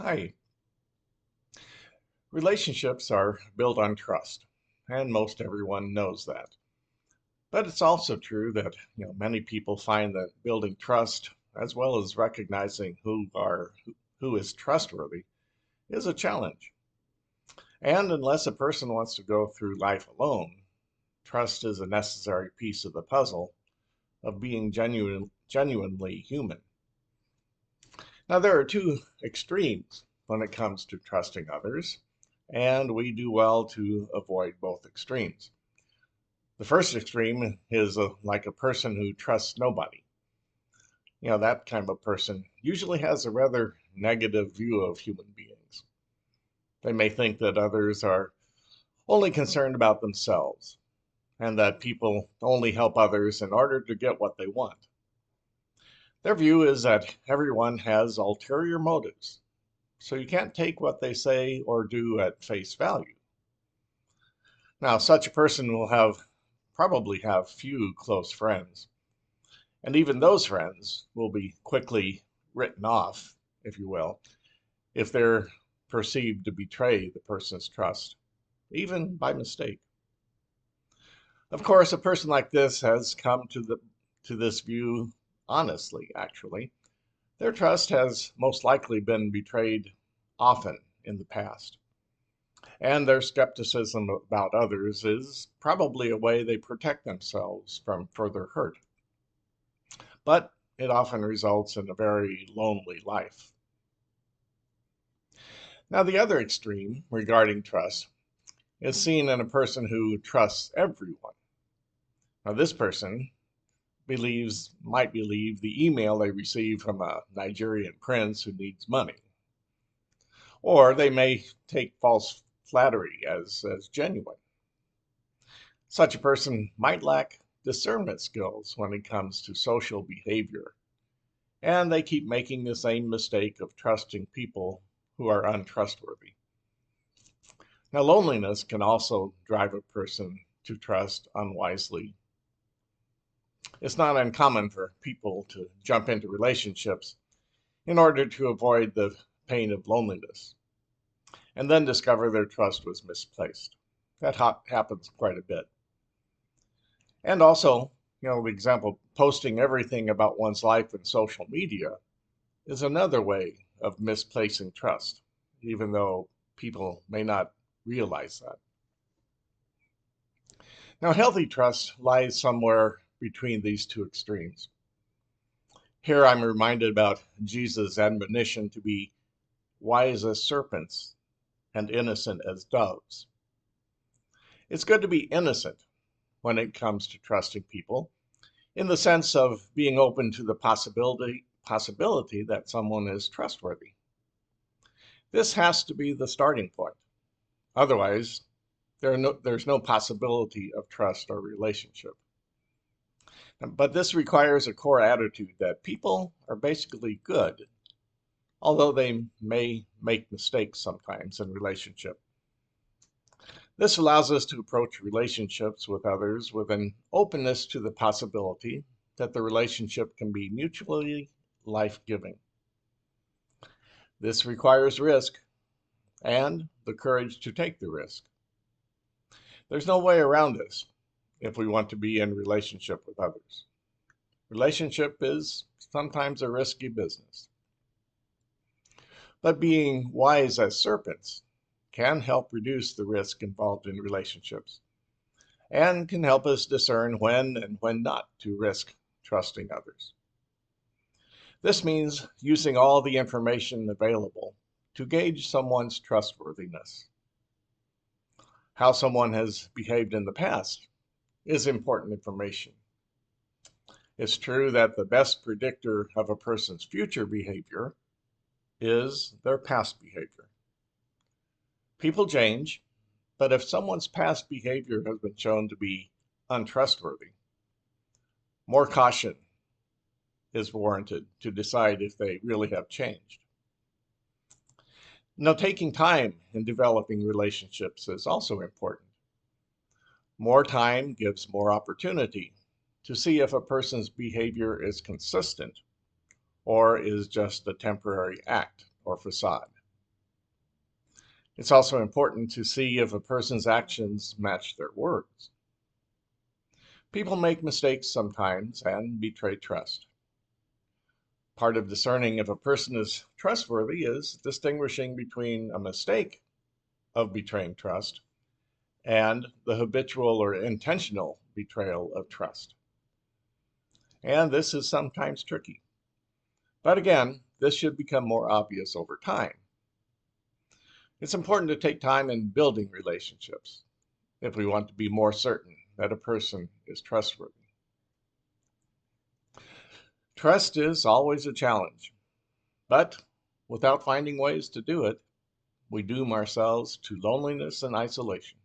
Hi. Relationships are built on trust, and most everyone knows that. But it's also true that many people find that building trust, as well as recognizing who is trustworthy, is a challenge. And unless a person wants to go through life alone, trust is a necessary piece of the puzzle of being genuinely human. Now, there are two extremes when it comes to trusting others, and we do well to avoid both extremes. The first extreme is like a person who trusts nobody. That kind of a person usually has a rather negative view of human beings. They may think that others are only concerned about themselves and that people only help others in order to get what they want. Their view is that everyone has ulterior motives, so you can't take what they say or do at face value. Now, such a person will probably have few close friends, and even those friends will be quickly written off, if you will, if they're perceived to betray the person's trust, even by mistake. Of course, a person like this has come to this view honestly, actually. Their trust has most likely been betrayed often in the past, and their skepticism about others is probably a way they protect themselves from further hurt. But it often results in a very lonely life. Now, the other extreme regarding trust is seen in a person who trusts everyone. Now, this person might believe the email they receive from a Nigerian prince who needs money, or they may take false flattery as genuine. Such a person might lack discernment skills when it comes to social behavior, and they keep making the same mistake of trusting people who are untrustworthy. Now, loneliness can also drive a person to trust unwisely. It's not uncommon for people to jump into relationships in order to avoid the pain of loneliness and then discover their trust was misplaced. That happens quite a bit. And also, the example, posting everything about one's life in social media is another way of misplacing trust, even though people may not realize that. Now, healthy trust lies somewhere between these two extremes. Here I'm reminded about Jesus' admonition to be wise as serpents and innocent as doves. It's good to be innocent when it comes to trusting people, in the sense of being open to the possibility that someone is trustworthy. This has to be the starting point. Otherwise, there's no possibility of trust or relationship. But this requires a core attitude that people are basically good, although they may make mistakes sometimes in relationship. This allows us to approach relationships with others with an openness to the possibility that the relationship can be mutually life-giving. This requires risk and the courage to take the risk. There's no way around this if we want to be in relationship with others. Relationship is sometimes a risky business. But being wise as serpents can help reduce the risk involved in relationships and can help us discern when and when not to risk trusting others. This means using all the information available to gauge someone's trustworthiness. How someone has behaved in the past is important information. It's true that the best predictor of a person's future behavior is their past behavior. People change, but if someone's past behavior has been shown to be untrustworthy, more caution is warranted to decide if they really have changed. Now, taking time in developing relationships is also important. More time gives more opportunity to see if a person's behavior is consistent or is just a temporary act or facade. It's also important to see if a person's actions match their words. People make mistakes sometimes and betray trust. Part of discerning if a person is trustworthy is distinguishing between a mistake of betraying trust and the habitual or intentional betrayal of trust. And this is sometimes tricky. But again, this should become more obvious over time. It's important to take time in building relationships if we want to be more certain that a person is trustworthy. Trust is always a challenge, but without finding ways to do it, we doom ourselves to loneliness and isolation.